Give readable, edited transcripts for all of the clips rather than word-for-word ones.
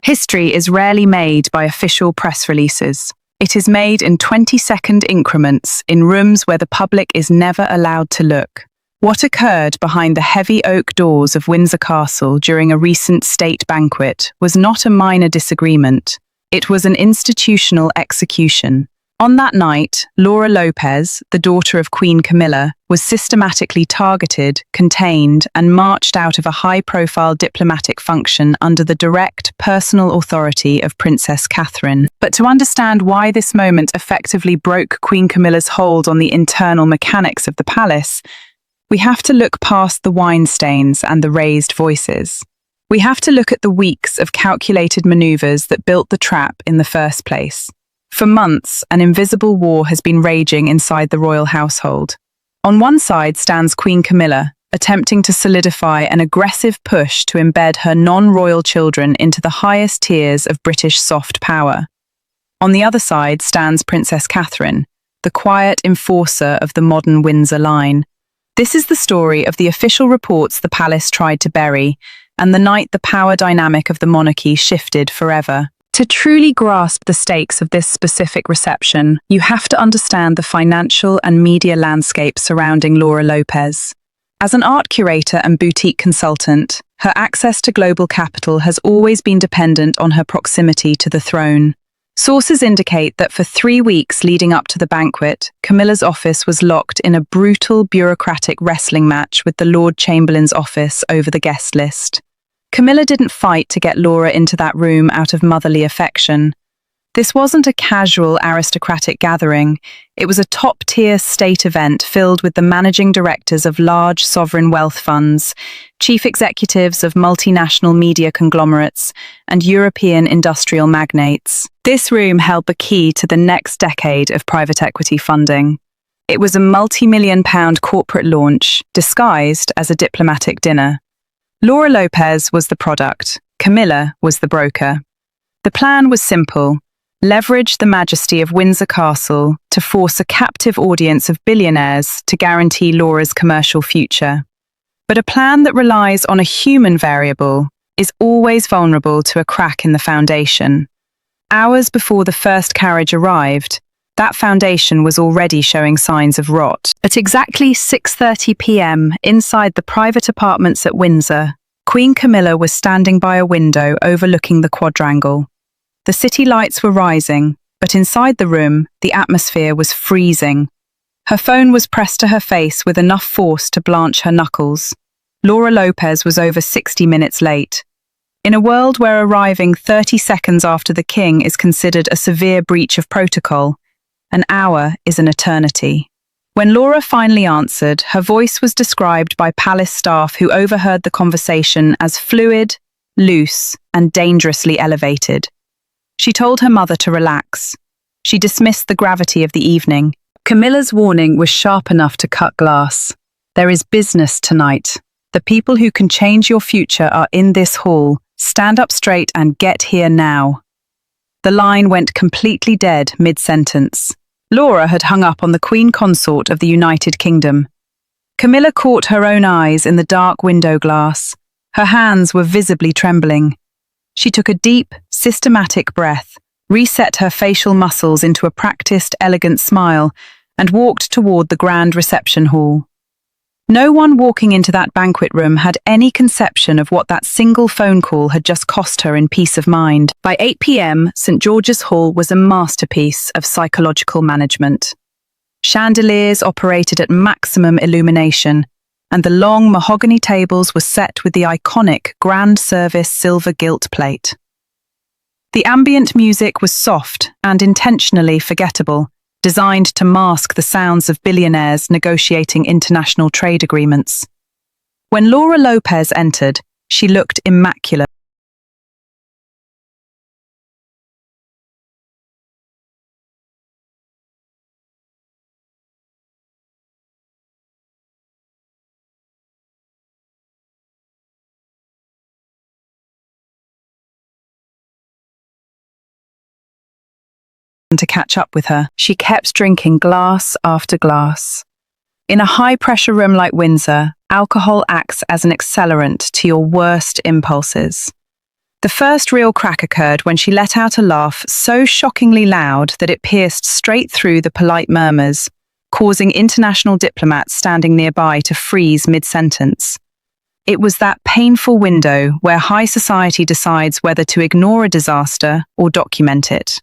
History is rarely made by official press releases. It is made in 20-second increments in rooms where the public is never allowed to look. What occurred behind the heavy oak doors of Windsor Castle during a recent state banquet was not a minor disagreement. It was an institutional execution. On that night, Laura Lopes, the daughter of Queen Camilla, was systematically targeted, contained, and marched out of a high-profile diplomatic function under the direct, personal authority of Princess Catherine. But to understand why this moment effectively broke Queen Camilla's hold on the internal mechanics of the palace, we have to look past the wine stains and the raised voices. We have to look at the weeks of calculated maneuvers that built the trap in the first place. For months, an invisible war has been raging inside the royal household. On one side stands Queen Camilla, attempting to solidify an aggressive push to embed her non-royal children into the highest tiers of British soft power. On the other side stands Princess Catherine, the quiet enforcer of the modern Windsor line. This is the story of the official reports the palace tried to bury, and the night the power dynamic of the monarchy shifted forever. To truly grasp the stakes of this specific reception, you have to understand the financial and media landscape surrounding Laura Lopes. As an art curator and boutique consultant, her access to global capital has always been dependent on her proximity to the throne. Sources indicate that for 3 weeks leading up to the banquet, Camilla's office was locked in a brutal bureaucratic wrestling match with the Lord Chamberlain's office over the guest list. Camilla didn't fight to get Laura into that room out of motherly affection. This wasn't a casual aristocratic gathering. It was a top-tier state event filled with the managing directors of large sovereign wealth funds, chief executives of multinational media conglomerates, and European industrial magnates. This room held the key to the next decade of private equity funding. It was a multi-million-pound corporate launch, disguised as a diplomatic dinner. Laura Lopes was the product, Camilla was the broker. The plan was simple: leverage the majesty of Windsor Castle to force a captive audience of billionaires to guarantee Laura's commercial future. But a plan that relies on a human variable is always vulnerable to a crack in the foundation. Hours before the first carriage arrived, that foundation was already showing signs of rot. At exactly 6:30 p.m. inside the private apartments at Windsor, Queen Camilla was standing by a window overlooking the quadrangle. The city lights were rising, but inside the room, the atmosphere was freezing. Her phone was pressed to her face with enough force to blanch her knuckles. Laura Lopes was over 60 minutes late. In a world where arriving 30 seconds after the king is considered a severe breach of protocol, an hour is an eternity. When Laura finally answered, her voice was described by palace staff who overheard the conversation as fluid, loose, and dangerously elevated. She told her mother to relax. She dismissed the gravity of the evening. Camilla's warning was sharp enough to cut glass. There is business tonight. The people who can change your future are in this hall. Stand up straight and get here now. The line went completely dead mid-sentence. Laura had hung up on the Queen Consort of the United Kingdom. Camilla caught her own eyes in the dark window glass. Her hands were visibly trembling. She took a deep, systematic breath, reset her facial muscles into a practiced, elegant smile, and walked toward the grand reception hall. No one walking into that banquet room had any conception of what that single phone call had just cost her in peace of mind. By 8 p.m., St. George's Hall was a masterpiece of psychological management. Chandeliers operated at maximum illumination, and the long mahogany tables were set with the iconic Grand Service silver gilt plate. The ambient music was soft and intentionally forgettable, designed to mask the sounds of billionaires negotiating international trade agreements. When Laura Lopes entered, she looked immaculate. To catch up with her, she kept drinking glass after glass. In a high-pressure room like Windsor, alcohol acts as an accelerant to your worst impulses. The first real crack occurred when she let out a laugh so shockingly loud that it pierced straight through the polite murmurs, causing international diplomats standing nearby to freeze mid-sentence. It was that painful window where high society decides whether to ignore a disaster or document it.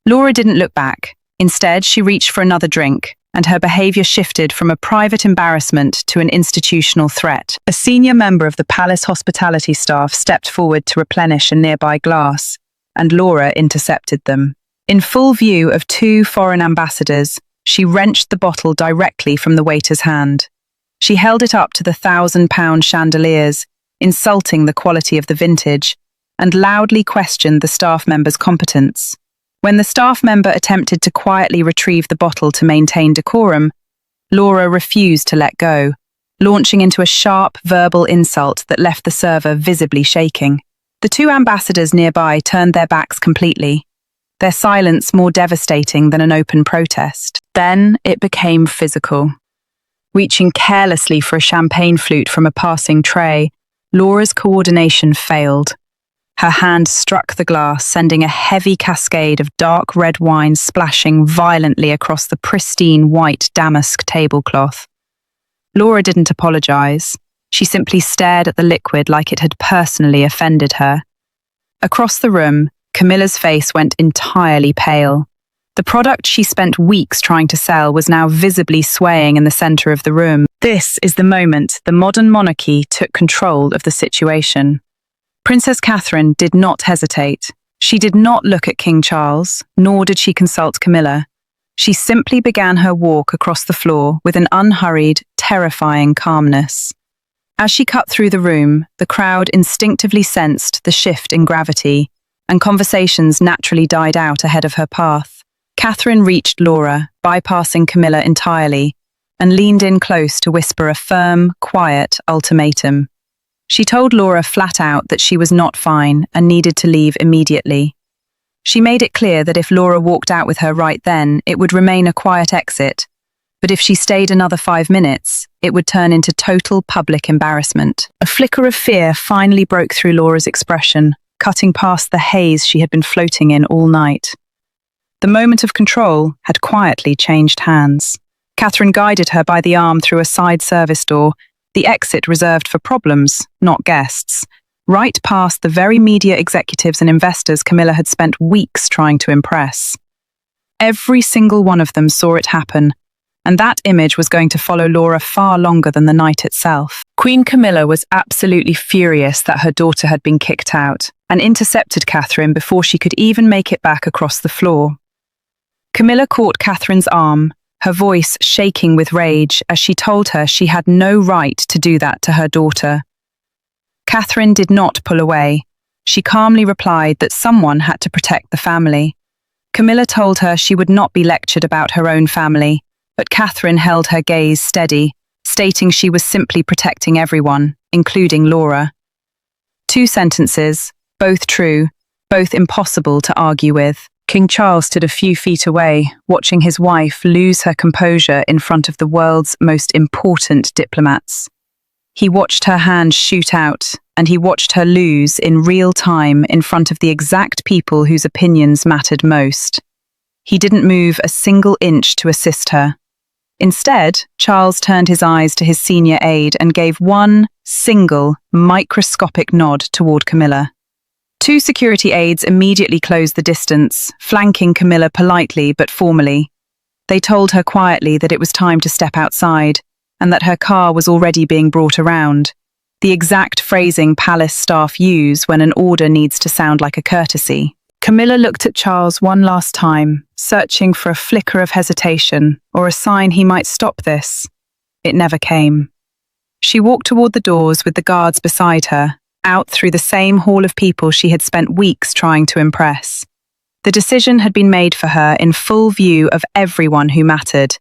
Laura didn't look back. Instead, she reached for another drink, and her behavior shifted from a private embarrassment to an institutional threat. A senior member of the palace hospitality staff stepped forward to replenish a nearby glass, and Laura intercepted them. In full view of two foreign ambassadors, she wrenched the bottle directly from the waiter's hand. She held it up to the £1,000 chandeliers, insulting the quality of the vintage, and loudly questioned the staff member's competence. When the staff member attempted to quietly retrieve the bottle to maintain decorum, Laura refused to let go, launching into a sharp verbal insult that left the server visibly shaking. The two ambassadors nearby turned their backs completely, their silence more devastating than an open protest. Then it became physical. Reaching carelessly for a champagne flute from a passing tray, Laura's coordination failed. Her hand struck the glass, sending a heavy cascade of dark red wine splashing violently across the pristine white damask tablecloth. Laura didn't apologize. She simply stared at the liquid like it had personally offended her. Across the room, Camilla's face went entirely pale. The product she spent weeks trying to sell was now visibly swaying in the center of the room. This is the moment the modern monarchy took control of the situation. Princess Catherine did not hesitate. She did not look at King Charles, nor did she consult Camilla. She simply began her walk across the floor with an unhurried, terrifying calmness. As she cut through the room, the crowd instinctively sensed the shift in gravity, and conversations naturally died out ahead of her path. Catherine reached Laura, bypassing Camilla entirely, and leaned in close to whisper a firm, quiet ultimatum. She told Laura flat out that she was not fine and needed to leave immediately. She made it clear that if Laura walked out with her right then, it would remain a quiet exit, but if she stayed another 5 minutes, it would turn into total public embarrassment. A flicker of fear finally broke through Laura's expression, cutting past the haze she had been floating in all night. The moment of control had quietly changed hands. Catherine guided her by the arm through a side service door, the exit reserved for problems, not guests, right past the very media executives and investors Camilla had spent weeks trying to impress. Every single one of them saw it happen, and that image was going to follow Laura far longer than the night itself. Queen Camilla was absolutely furious that her daughter had been kicked out, and intercepted Catherine before she could even make it back across the floor. Camilla caught Catherine's arm, her voice shaking with rage as she told her she had no right to do that to her daughter. Catherine did not pull away. She calmly replied that someone had to protect the family. Camilla told her she would not be lectured about her own family, but Catherine held her gaze steady, stating she was simply protecting everyone, including Laura. 2 sentences, both true, both impossible to argue with. King Charles stood a few feet away, watching his wife lose her composure in front of the world's most important diplomats. He watched her hand shoot out, and he watched her lose in real time in front of the exact people whose opinions mattered most. He didn't move a single inch to assist her. Instead, Charles turned his eyes to his senior aide and gave one single, microscopic nod toward Camilla. 2 security aides immediately closed the distance, flanking Camilla politely but formally. They told her quietly that it was time to step outside, and that her car was already being brought around, the exact phrasing palace staff use when an order needs to sound like a courtesy. Camilla looked at Charles one last time, searching for a flicker of hesitation or a sign he might stop this. It never came. She walked toward the doors with the guards beside her, out through the same hall of people she had spent weeks trying to impress. The decision had been made for her in full view of everyone who mattered,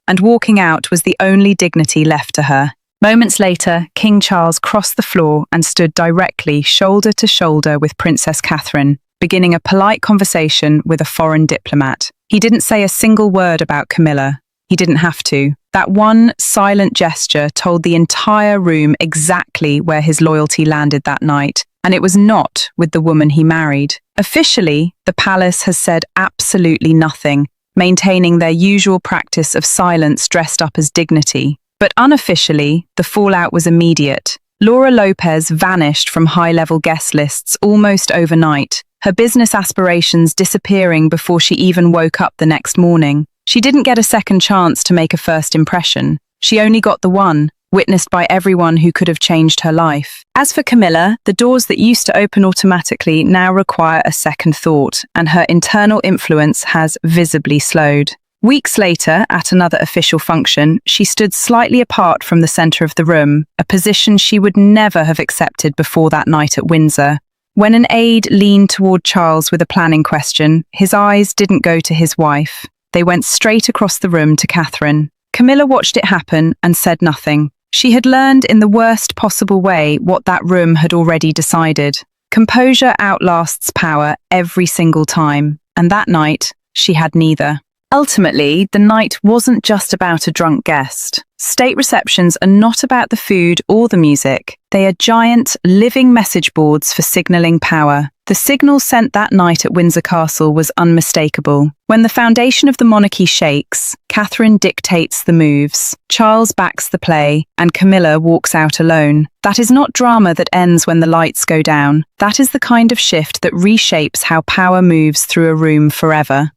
and walking out was the only dignity left to her. Moments later, King Charles crossed the floor and stood directly shoulder to shoulder with Princess Catherine, beginning a polite conversation with a foreign diplomat. He didn't say a single word about Camilla. He didn't have to. That one silent gesture told the entire room exactly where his loyalty landed that night. and it was not with the woman he married. Officially, the palace has said absolutely nothing, maintaining their usual practice of silence dressed up as dignity. But unofficially, the fallout was immediate. Laura Lopes vanished from high-level guest lists almost overnight, her business aspirations disappearing before she even woke up the next morning. She didn't get a second chance to make a first impression. She only got the one, witnessed by everyone who could have changed her life. As for Camilla, the doors that used to open automatically now require a second thought, and her internal influence has visibly slowed. Weeks later, at another official function, she stood slightly apart from the centre of the room, a position she would never have accepted before that night at Windsor. When an aide leaned toward Charles with a planning question, his eyes didn't go to his wife. They went straight across the room to Catherine. Camilla watched it happen and said nothing. She had learned in the worst possible way what that room had already decided. Composure outlasts power every single time, and that night, she had neither. Ultimately, the night wasn't just about a drunk guest. State receptions are not about the food or the music. They are giant, living message boards for signalling power. The signal sent that night at Windsor Castle was unmistakable. When the foundation of the monarchy shakes, Catherine dictates the moves, Charles backs the play, and Camilla walks out alone. That is not drama that ends when the lights go down. That is the kind of shift that reshapes how power moves through a room forever.